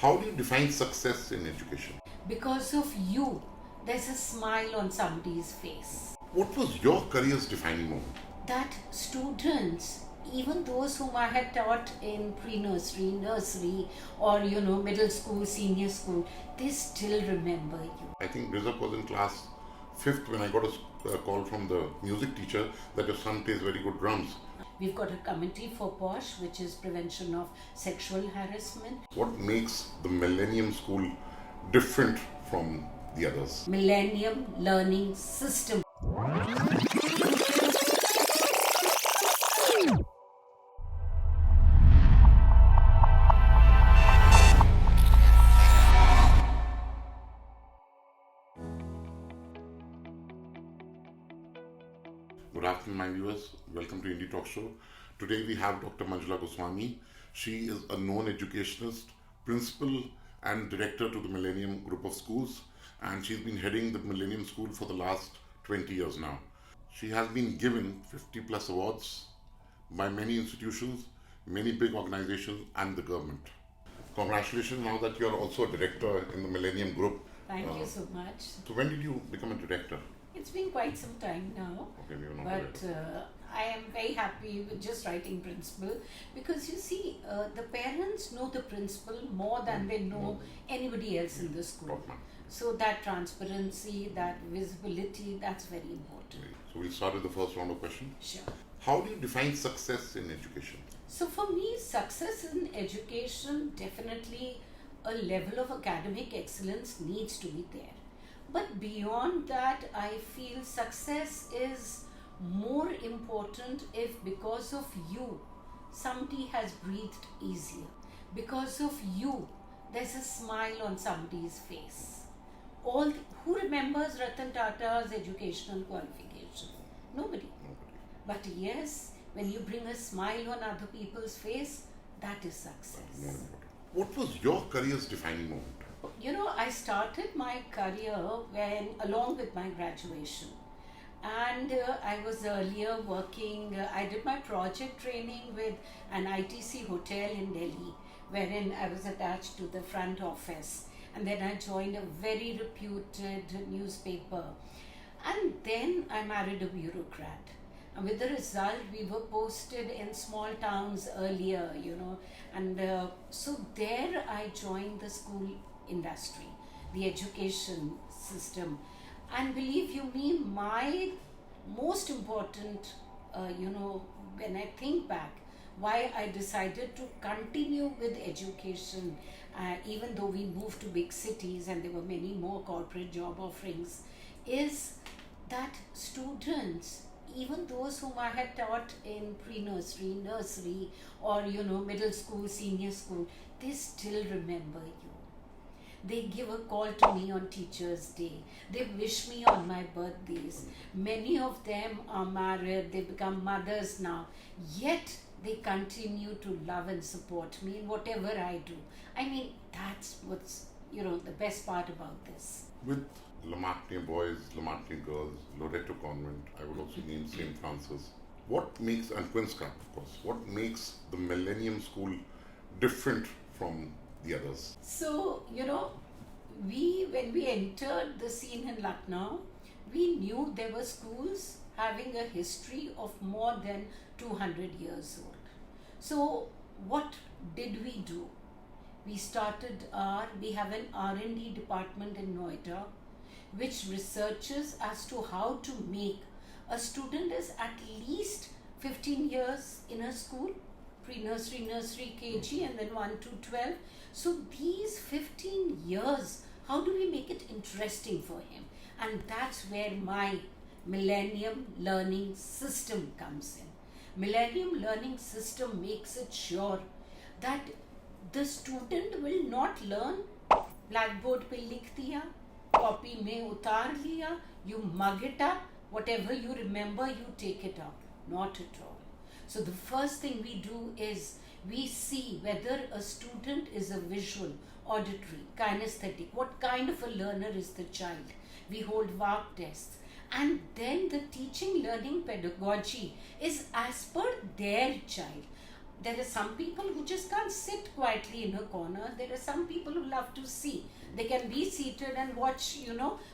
How do you define success in education? Because of you, there's a smile on somebody's face. What was your career's defining moment? That students, even those whom I had taught in pre-nursery, nursery, or middle school, senior school, they still remember you. I think Rizak was in class 5th when I got a call from the music teacher that your son plays very good drums. We've got a committee for POSH, which is prevention of sexual harassment. What makes the Millennium School different from the others? Millennium learning system. Good afternoon, my viewers. Welcome to Indie Talk Show. Today we have Dr. Manjula Goswami. She is a known educationist, principal and director to the Millennium Group of Schools, and she's been heading the Millennium School for the last 20 years now. She has been given 50 plus awards by many institutions, many big organizations and the government. Congratulations now that you're also a director in the Millennium Group. Thank you so much. So when did you become a director? It's been quite some time now, Okay, we were not but aware. I am very happy with just writing principal, because you see, the parents know the principal more than they know anybody else in the school. Top man. So that transparency, that visibility, that's very important. So we'll start with the first round of questions. Sure. How do you define success in education? So for me, success in education, definitely a level of academic excellence needs to be there. But beyond that, I feel success is more important if because of you, somebody has breathed easier. Because of you, there's a smile on somebody's face. Who remembers Ratan Tata's educational qualification? Nobody. But yes, when you bring a smile on other people's face, that is success. What was your career's defining moment? I started my career along with my graduation. And I was earlier working, I did my project training with an ITC hotel in Delhi, wherein I was attached to the front office. And then I joined a very reputed newspaper. And then I married a bureaucrat. And with the result, we were posted in small towns earlier, and so there I joined the school industry, the education system. And believe you me, my most important, when I think back, why I decided to continue with education, even though we moved to big cities and there were many more corporate job offerings, is that students, even those whom I had taught in pre-nursery, nursery, or middle school, senior school, they still remember you. They give a call to me on Teachers' Day. They wish me on my birthdays. Many of them are married, they become mothers now. Yet they continue to love and support me in whatever I do. I mean, that's what's, the best part about this. With Lamartine boys, Lamartine girls, Loreto Convent, I would also name St. Francis. What makes, and Queen's Cap of course, what makes the Millennium School different from the others? So, when we entered the scene in Lucknow, we knew there were schools having a history of more than 200 years old. So, what did we do? We have an R&D department in Noida, which researches as to how to make a student is at least 15 years in a school, pre-nursery, nursery, KG, and then 1 to 12. So these 15 years, how do we make it interesting for him? And that's where my Millennium learning system comes in. Millennium learning system makes it sure that the student will not learn blackboard pe likh diya, copy mein utar liya, you mug it up, whatever you remember, you take it out. Not at all. So the first thing we do is we see whether a student is a visual, auditory, kinesthetic, what kind of a learner is the child. We hold VARC tests. And then the teaching learning pedagogy is as per their child. There are some people who just can't sit quietly in a corner. There are some people who love to see. They can be seated and watch,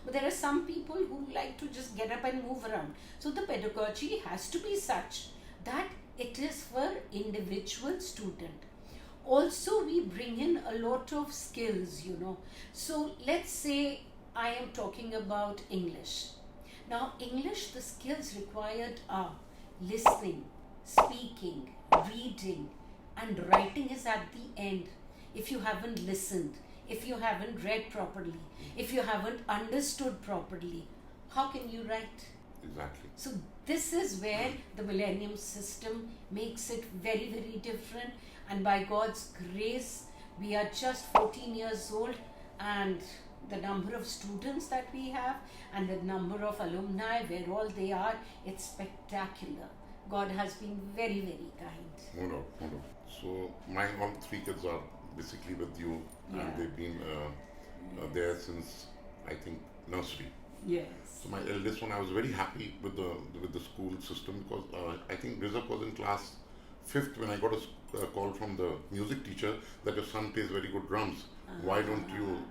but there are some people who like to just get up and move around. So the pedagogy has to be such that it is for individual student. Also, we bring in a lot of skills. So let's say I am talking about English. Now, English, the skills required are listening, speaking, reading, and writing is at the end. If you haven't listened, if you haven't read properly, if you haven't understood properly, how can you write? Exactly. So this is where the Millennium system makes it very, very different. And by God's grace, we are just 14 years old, and the number of students that we have and the number of alumni, where all they are, it's spectacular. God has been very, very kind. No doubt, no doubt. So my all three kids are basically with you, Yeah. and they've been there since, I think, nursery. Yes. So my eldest one, I was very happy with the school system, because I think Rizak was in class 5th when I got a call from the music teacher that your son plays very good drums. Why don't you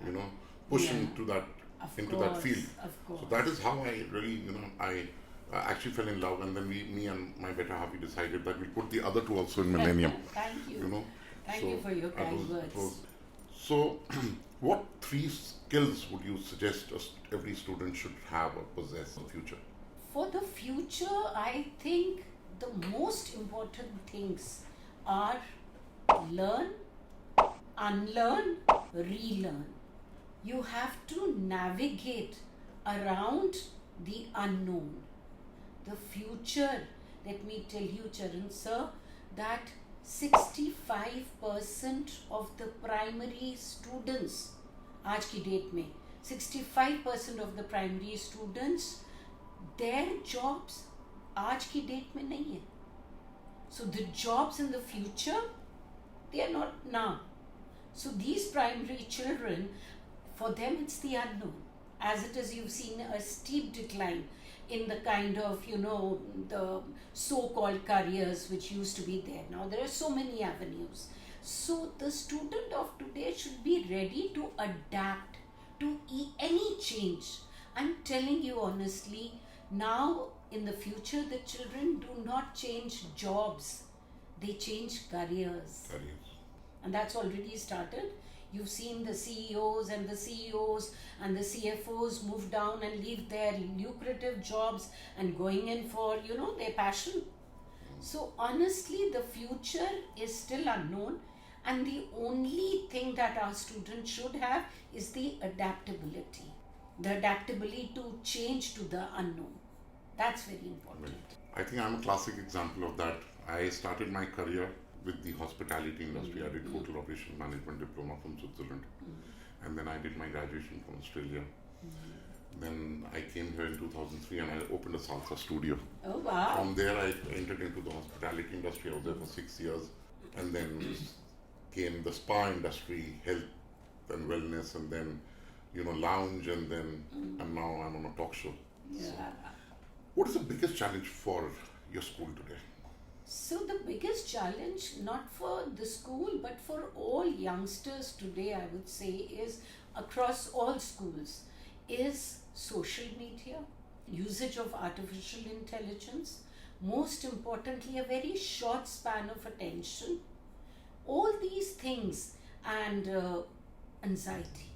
push Yeah. him to that Of into course, that field? of course. So that is how I really I actually fell in love, and then me and my better half, we decided that we'll put the other two also in Millennium. Thank you. You know. Thank So you for your it kind was- it words. was- So, what 3 skills would you suggest every student should have or possess in the future? For the future, I think the most important things are learn, unlearn, relearn. You have to navigate around the unknown. The future, let me tell you, Charan sir, that 65% of the primary students, आज की date में 65% of the primary students, their jobs आज की date में नहीं है. So the jobs in the future, they are not now. So these primary children, for them it's the unknown. As it is, you've seen a steep decline in the kind of, the so-called careers which used to be there. Now there are so many avenues. So the student of today should be ready to adapt to any change. I'm telling you honestly, now in the future, the children do not change jobs, they change careers. And that's already started. You've seen the CEOs and the CEOs and the CFOs move down and leave their lucrative jobs and going in for, their passion. So honestly, the future is still unknown, and the only thing that our students should have is the adaptability. The adaptability to change to the unknown. That's very important. I think I'm a classic example of that. I started my career with the hospitality industry. I did hotel operations management diploma from Switzerland, and then I did my graduation from Australia. Then I came here in 2003 and I opened a salsa studio. Oh wow! From there I entered into the hospitality industry. I was there for 6 years, and then came the spa industry, health and wellness, and then lounge, and then and now I'm on a talk show. Yeah. What is the biggest challenge for your school today? So the biggest challenge, not for the school, but for all youngsters today, I would say, is across all schools, is social media, usage of artificial intelligence, most importantly, a very short span of attention, all these things, and anxiety.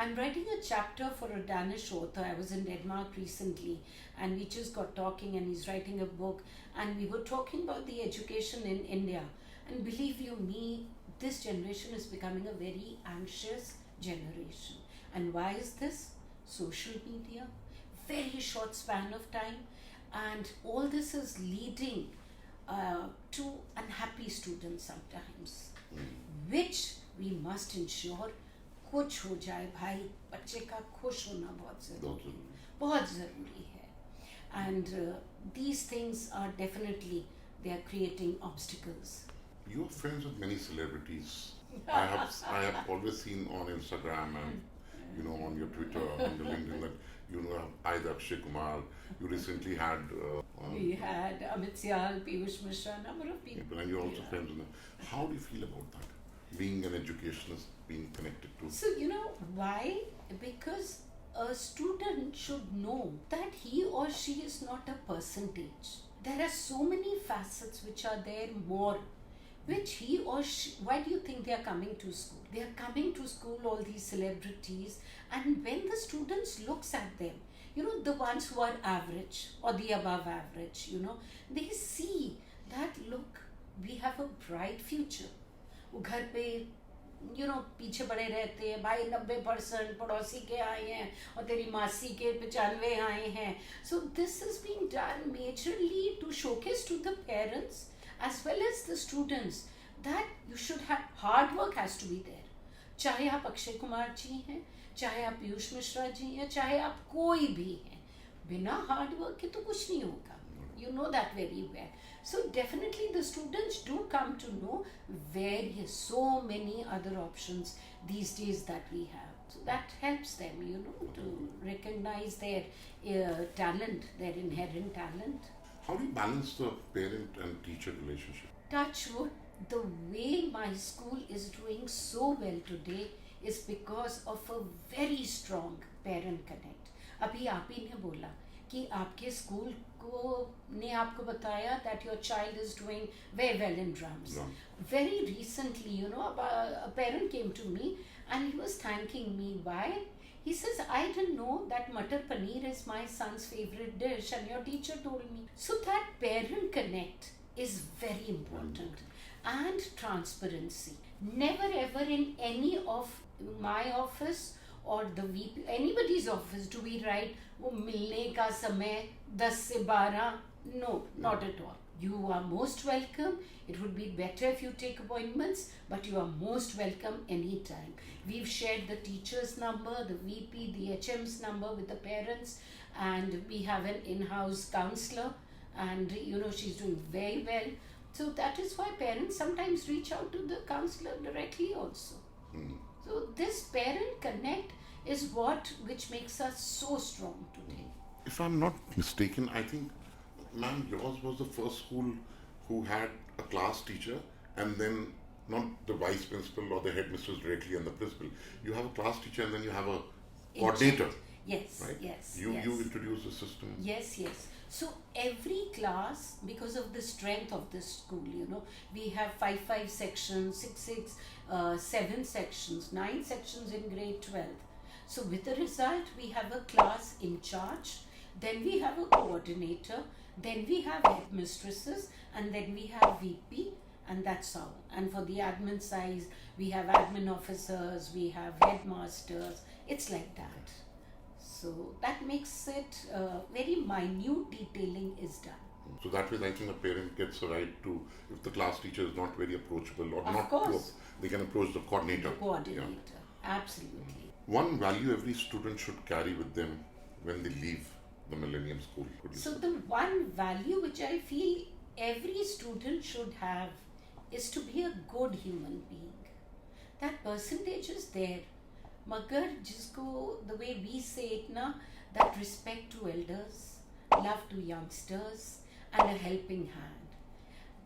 I'm writing a chapter for a Danish author. I was in Denmark recently, and we just got talking, and he's writing a book, and we were talking about the education in India. And believe you me, this generation is becoming a very anxious generation. And why is this? Social media, very short span of time, and all this is leading to unhappy students sometimes, which we must ensure कुछ हो जाए भाई, बच्चे का खुश होना बहुत ज़रूरी है. And these things are definitely, they are creating obstacles. You are friends with many celebrities. I have always seen on Instagram and on your Twitter, on your LinkedIn, that either Akshay Kumar. You recently had We had Amit Syal, Piyush Mishra, a number of people. And you're also friends with them. How do you feel about that? Being an educationist, being connected to. So, you know why? Because a student should know that he or she is not a percentage. There are so many facets which are there more, which he or she, why do you think they are coming to school? They are coming to school, all these celebrities, and when the students looks at them, you know, the ones who are average or the above average, you know, they see that, look, we have a bright future. वो घर पे पीछे पड़े रहते हैं, भाई 90% पड़ोसी के आए हैं और तेरी मासी के 95 आए हैं. So this is being done majorly to showcase to the parents as well as the students that you should have, hard work has to be there. चाहे आप अक्षय कुमार जी हैं, चाहे आप पीयूष मिश्रा जी हैं, चाहे आप कोई भी हैं, बिना हार्ड वर्क के तो कुछ नहीं होगा. You know that very well. So definitely the students do come to know various, so many other options these days that we have. So that helps them, to recognize their talent, their inherent talent. How do you balance the parent and teacher relationship? Touch wood, the way my school is doing so well today is because of a very strong parent connect. अभी आप ही ने बोला कि आपके school को ने आपको बताया that your child is doing very well in drums. Very recently, a parent came to me and he was thanking me. Why? He says, I didn't know that Matar Paneer is my son's favorite dish and your teacher told me. So that parent connect is very important. And transparency. Never ever in any of my office or the VP, anybody's office do we write वो मिलने का समय 10 से 12. No, not at all. You are most welcome. It would be better if you take appointments, but you are most welcome anytime. We've shared the teacher's number, the VP, the HM's number with the parents, and we have an in-house counselor, and she's doing very well. So that is why parents sometimes reach out to the counselor directly also. So this parent connect is which makes us so strong today. If I'm not mistaken, I think, ma'am, yours was the first school who had a class teacher and then not the vice principal or the headmistress directly and the principal. You have a class teacher and then you have a coordinator. Yes, right? yes. You yes. introduced the system. Yes. So every class, because of the strength of this school, we have 5 sections, 6, 7 sections, 9 sections in grade 12. So with the result, we have a class in charge, then we have a coordinator, then we have headmistresses, and then we have VP, and that's all. And for the admin side, we have admin officers, we have headmasters. It's like that. So that makes it very minute detailing is done. So that way, I think a parent gets a right to, if the class teacher is not very approachable or of not, course. They can approach the coordinator. The coordinator, absolutely. One value every student should carry with them when they leave the Millennium School. So the one value which I feel every student should have is to be a good human being. That percentage is there. Magar jisko, the way we say it na, that respect to elders, love to youngsters, and a helping hand.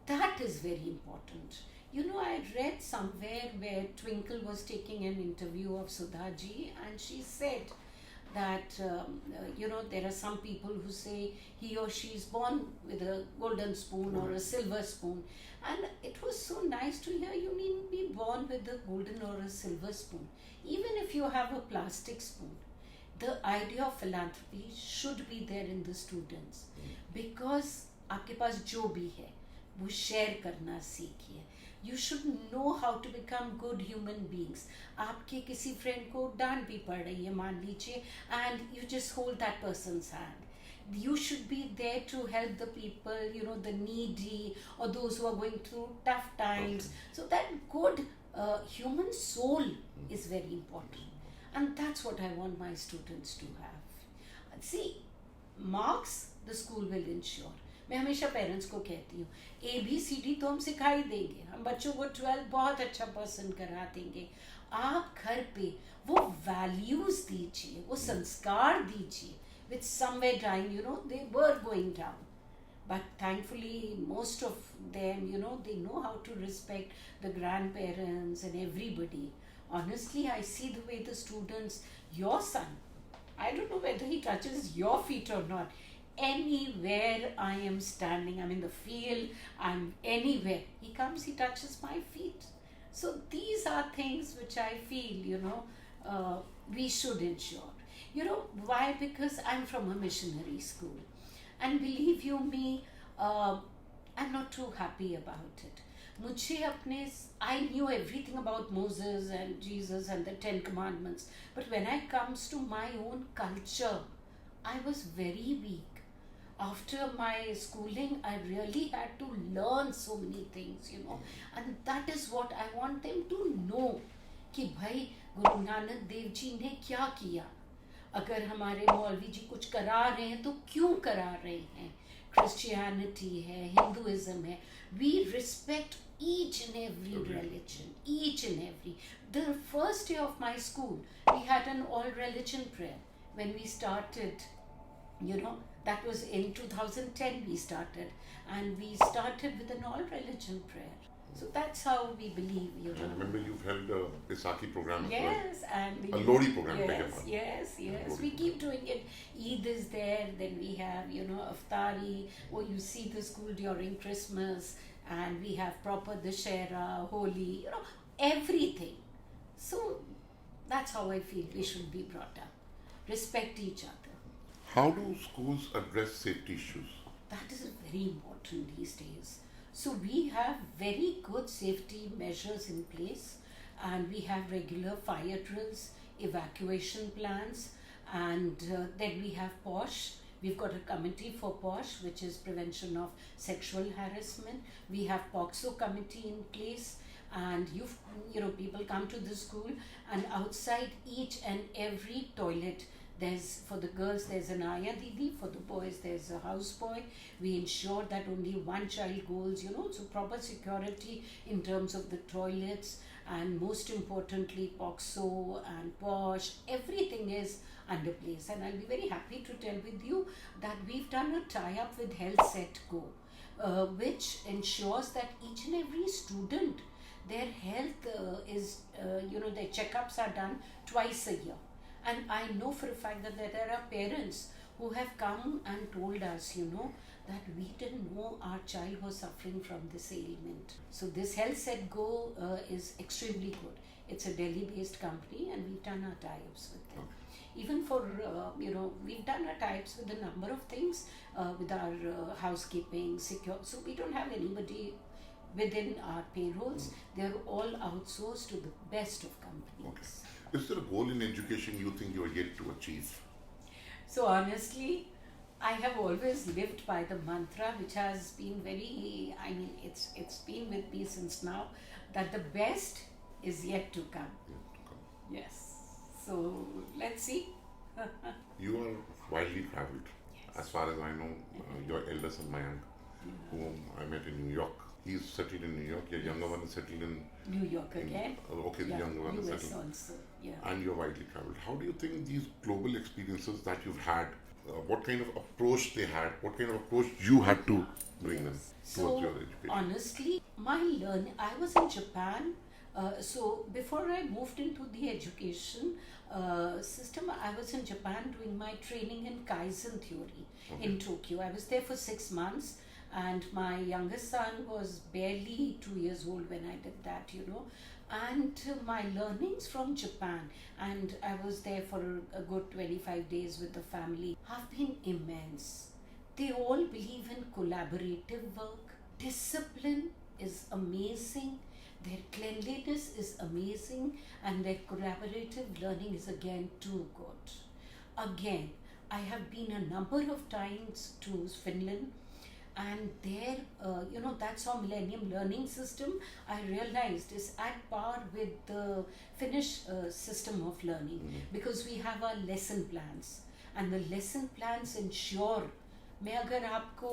That is very important. I read somewhere where Twinkle was taking an interview of Sudhaji, and she said that, there are some people who say he or she is born with a golden spoon or a silver spoon. And it was so nice to hear you needn't be born with a golden or a silver spoon. Even if you have a plastic spoon, the idea of philanthropy should be there in the students. Because आपके पास जो भी है, वो share करना सीखिए. You should know how to become good human beings. आपके किसी friend को डांट भी पड़ रही है, मान लीजिए, and you just hold that person's hand. You should be there to help the people, the needy or those who are going through tough times. So that good human soul is very important. And that's what I want my students to have. See, marks the school will ensure. मैं हमेशा parents को कहती हूँ ABCD तो हम सिखा ही देंगे, हम बच्चों को 12 बहुत अच्छा पर्सन करा देंगे. आप घर पे वो वैल्यूज दीजिए, वो संस्कार दीजिए, which somewhere down, they were going down. but thankfully most of them, they know how to respect the grandparents and everybody. Honestly, I see the way the students, your son, I don't know whether he touches your feet or not. Anywhere I am standing, I'm in the field, I'm anywhere. He comes, he touches my feet. So these are things which I feel, we should ensure. Why? Because I'm from a missionary school. And believe you me, I'm not too happy about it. मुझे अपने I knew everything about Moses and Jesus and the Ten Commandments, but when I comes to my own culture, I was very weak. After my schooling, I really had to learn so many things, and that is what I want them to know कि भाई गुरु नानक देव जी ने क्या किया. अगर हमारे मौलवी जी कुछ करा रहे हैं तो क्यों करा रहे हैं. क्रिश्चियनिटी है, हिंदुइज्म है, we respect each and every religion, each and every. The first day of my school, we had an all religion prayer when we started. That was in 2010 we started, and we started with an all religion prayer. So that's how we believe. I remember you've held a Isaki program. Yes, and a Lodi program. Yes. We keep doing it. Eid is there. Then we have, Iftari, or you see the school during Christmas, and we have proper Dashera, Holi, everything. So that's how I feel we should be brought up. Respect each other. How do schools address safety issues? That is very important these days. So we have very good safety measures in place, and we have regular fire drills, evacuation plans, and then we have POSH. We've got a committee for POSH, which is prevention of sexual harassment. We have POXO committee in place, and people come to the school, and outside each and every toilet, for the girls there's an Aya Didi, for the boys there's a houseboy. We ensure that only one child goes, so proper security in terms of the toilets, and most importantly POXO and POSH, everything is under place. And I'll be very happy to tell with you that we've done a tie-up with Health Set Go, which ensures that each and every student, their health their checkups are done twice a year. And I know for a fact that there are parents who have come and told us, that we didn't know our child was suffering from this ailment. So this Health Set Go is extremely good. It's a Delhi-based company, and we've done our tie-ups with them. Even for, we've done our tie-ups with a number of things, with our housekeeping, secure. So we don't have anybody within our payrolls. They're all outsourced to the best of companies. Is there a goal in education you think you are yet to achieve? So honestly, I have always lived by the mantra, which has been it's been with me since now, that the best is yet to come. Yes. So let's see. You are widely traveled. Yes. As far as I know, your elder son Mayank, whom I met in New York, he's settled in New York. Your younger one is settled in New York again. The younger one is settled. Also. Yeah. And you're widely traveled. How do you think these global experiences that you've had, what kind of approach they had, what kind of approach you had to bring them towards your education? Honestly, my learning, I was in Japan. So before I moved into the education system, I was in Japan doing my training in Kaizen theory in Tokyo. I was there for 6 months. And my youngest son was barely 2 years old when I did that, And my learnings from Japan, and I was there for a good 25 days with the family, have been immense. They all believe in collaborative work. Discipline is amazing. Their cleanliness is amazing. And their collaborative learning is again too good. Again, I have been a number of times to Finland. And there, that's how Millennium learning system, I realized, is at par with the Finnish system of learning, because we have our lesson plans, and the lesson plans ensure, मैं अगर आपको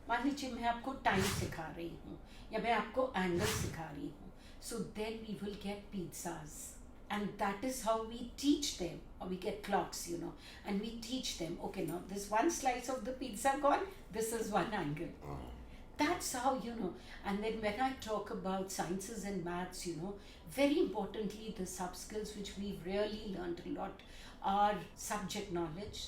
मान लीजिए मैं आपको time सिखा रही हूँ या मैं आपको एंगल सिखा रही हूँ, so then we will get pizzas and that is how we teach them, or we get clocks, and we teach them, okay, now this one slice of the pizza gone, this is one angle. That's how, and then when I talk about sciences and maths, very importantly, the sub skills which we've really learned a lot are subject knowledge.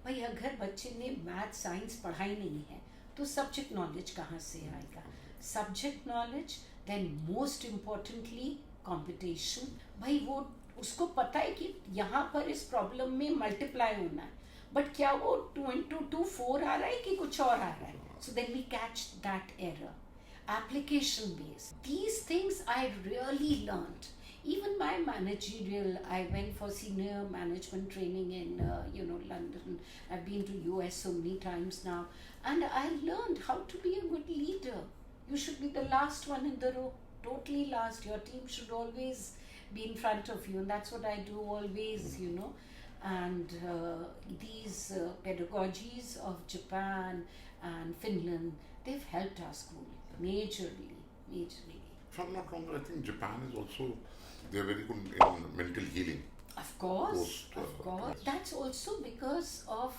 भाई अगर बच्चे ने math science पढ़ा ही नहीं है तो subject knowledge कहाँ से आएगा? Subject knowledge, then most importantly competition. भाई वो उसको पता है कि यहाँ पर इस प्रॉब्लम में मल्टीप्लाई होना है, बट क्या वो 2 into 2 4 आ रहा है कि कुछ और आ रहा है? So then we catch that error. Application based. These things I really learned. Even my managerial, I went for senior management training in London. I've been to US so many times now, and I learned how to be a good leader. You should be the last one in the row, totally last. Your team should always be in front of you, and that's what I do always, And these pedagogies of Japan and Finland, they've helped our school majorly. If I'm not wrong, I think Japan is also, they're very good in mental healing. Of course. Yes. That's also because of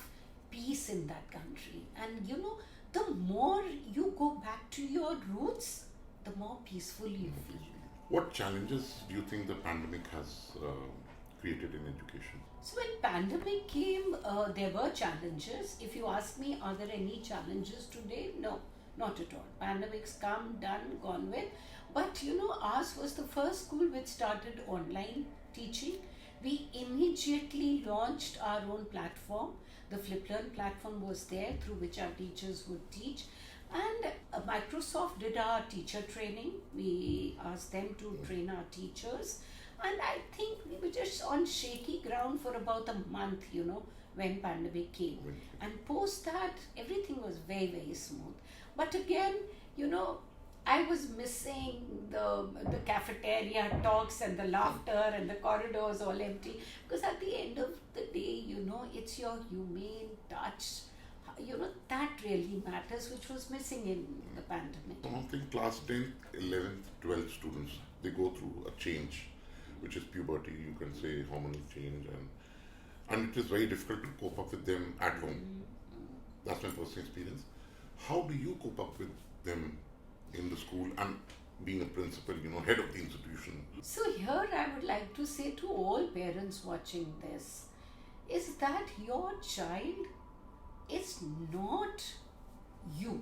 peace in that country. And the more you go back to your roots, the more peaceful you feel. What challenges do you think the pandemic has created in education? So when pandemic came, there were challenges. If you ask me, are there any challenges today? No, not at all. Pandemic's come, done, gone with. But ours was the first school which started online teaching. We immediately launched our own platform. The FlipLearn platform was there through which our teachers would teach. And Microsoft did our teacher training. We asked them to train our teachers. And I think we were just on shaky ground for about a month, when pandemic came. And post that, everything was very, very smooth. But again, I was missing the cafeteria talks and the laughter and the corridors all empty. Because at the end of the day, it's your humane touch. That really matters, which was missing in the pandemic. I think class 10th, 11th, 12th students, they go through a change, which is puberty, you can say hormonal change, and it is very difficult to cope up with them at home. That's my personal experience. How do you cope up with them in the school and being a principal, head of the institution? So here I would like to say to all parents watching this, is that your child is not you.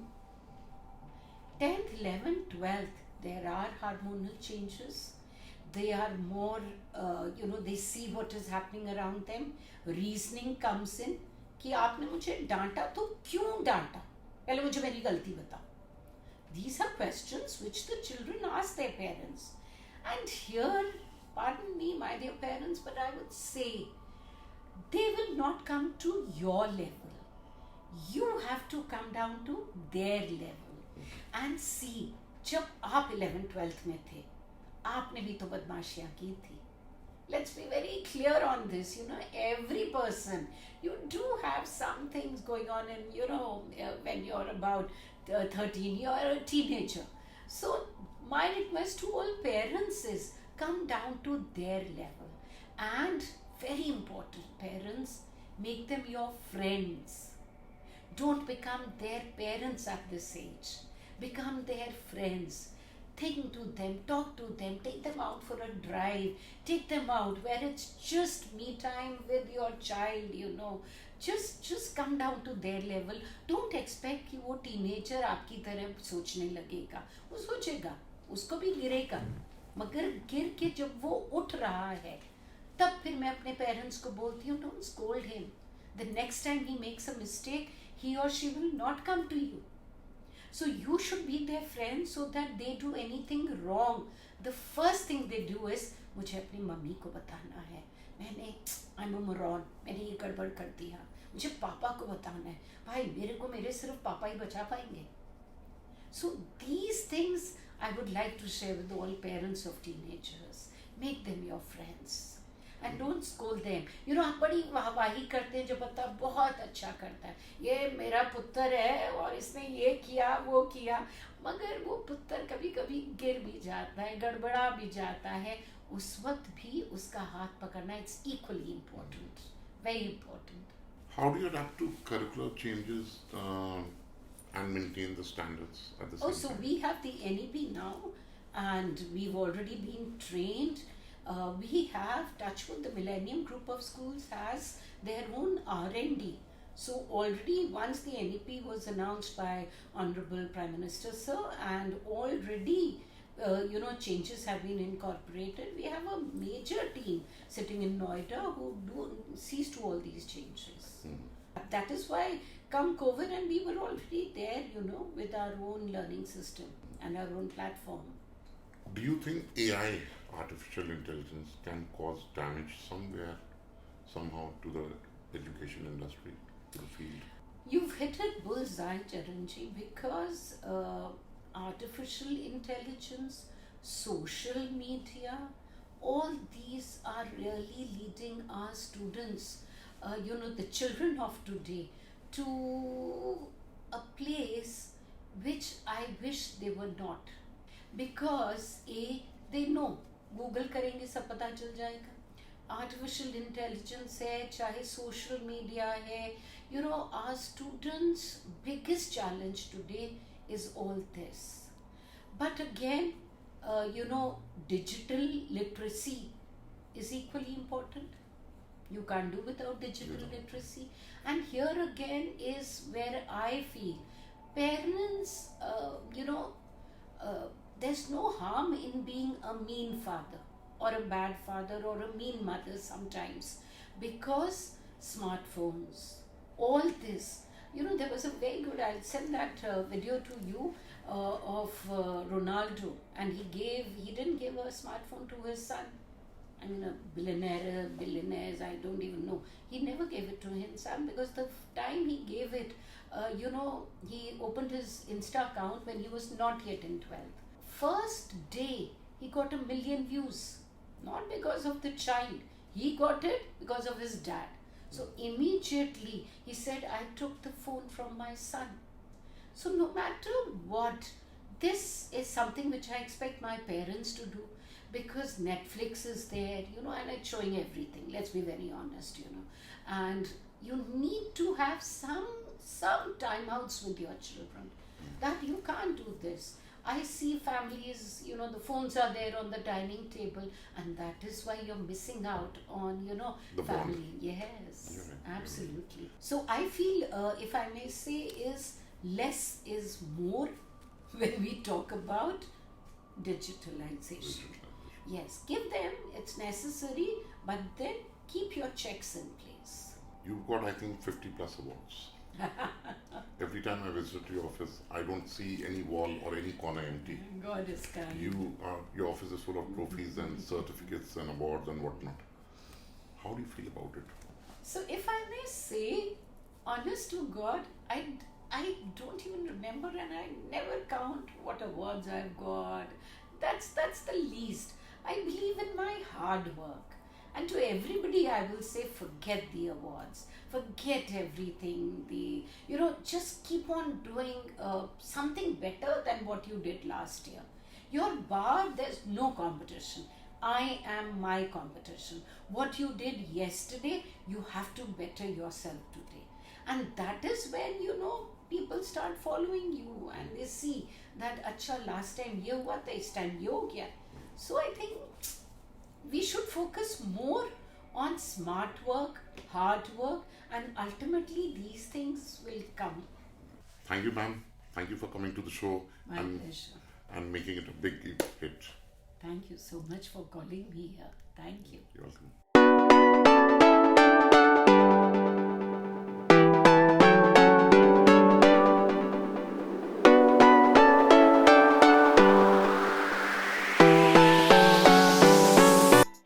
10th, 11th, 12th, there are hormonal changes. They are more, they see what is happening around them. Reasoning comes in कि आपने मुझे डांटा तो क्यों डांटा? पहले मुझे मेरी गलती बताओ. These are questions which the children ask their parents. And here, pardon me, my dear parents, but I would say, they will not come to your level. You have to come down to their level. And see, जब आप 11th, 12th में थे, आपने भी तो बदमाशियाँ की थी. Let's be very clear on this. Every person, you do have some things going on, and when you're about 13, you're a teenager. So my request to all parents is, come down to their level. And very important, parents, make them your friends. Don't become their parents at this age. Become their friends. Think to them, talk to them, take them out for a drive, take them out where it's just me time with your child, Just come down to their level. Don't expect कि वो teenager आपकी तरह सोचने लगेगा. वो सोचेगा, उसको भी गिरेगा. मगर गिर के जब वो उठ रहा है, तब फिर मैं अपने parents को बोलती हूँ, don't scold him. The next time he makes a mistake, he or she will not come to you. So you should be their friend so that they do anything wrong. The first thing they do is, मुझे अपनी mummy को बताना है. I'm a moron. मैंने ये गड़बड़ कर दिया. मुझे पापा को बताना है. भाई मेरे सिर्फ पापा ही बचा पाएंगे. So these things I would like to share with all parents of teenagers. Make them your friends. And don't scold them. आप बड़ी वाहवाही करते हैं, जो बच्चा बहुत अच्छा करता है. ये मेरा पुत्र है और इसने ये किया वो किया. मगर वो पुत्र कभी कभी गिर भी जाता है, गड़बड़ा भी जाता है. उस वक्त भी उसका हाथ पकड़ना, it's equally important, very important. How do you adapt to curricular changes and maintain the standards at the Oh, same so time? we have the NEP now, and we've already been trained. We have, Touchwood, the Millennium group of schools has their own R&D. So already once the NEP was announced by Honorable Prime Minister Sir, and already changes have been incorporated. We have a major team sitting in Noida who sees to all these changes. That is why come COVID, and we were already there, with our own learning system and our own platform. Do you think AI, artificial intelligence, can cause damage somewhere, somehow to the education industry, to the field? You've hit it bullseye, Charanji, because artificial intelligence, social media, all these are really leading our students, the children of today, to a place which I wish they were not. Because they know Google करेंगे सब पता चल जाएगा, artificial intelligence है, चाहे social media है, our students' biggest challenge today is all this. But again, digital literacy is equally important. You can't do without digital literacy. And here again is where I feel parents, there's no harm in being a mean father or a bad father or a mean mother sometimes, because smartphones, all this, there was a very good, I'll send that video to you of Ronaldo, and he didn't give a smartphone to his son. I mean, a billionaires, I don't even know. He never gave it to his son, because the time he gave it, he opened his Insta account when he was not yet in 12th. First day, he got 1 million views. Not because of the child. He got it because of his dad. So immediately, he said, I took the phone from my son. So no matter what, this is something which I expect my parents to do, because Netflix is there, and it's showing everything. Let's be very honest, and you need to have some timeouts with your children. That you can't do this. I see families, the phones are there on the dining table, and that is why you're missing out on, The family. bond. Yes, You're right. absolutely. So I feel, if I may say, is less is more when we talk about digitalization. Yes, give them, it's necessary, but then keep your checks in place. You've got, I think, 50 plus awards. Every time I visit your office, I don't see any wall or any corner empty. God is kind. Your office is full of trophies and certificates and awards and whatnot. How do you feel about it? So if I may say, honest to God, I don't even remember, and I never count what awards I've got. That's the least. I believe in my hard work. And to everybody, I will say, forget the awards, forget everything. Just keep on doing something better than what you did last year. Your bar, there's no competition. I am my competition. What you did yesterday, you have to better yourself today. And that is when, people start following you, and they see that, acha, last time ye hua tha, this time ye ho gaya. So I think we should focus more on smart work, hard work, and ultimately these things will come. Thank you, ma'am. Thank you for coming to the show My pleasure. and making it a big hit. Thank you so much for calling me here. Thank you. You're welcome.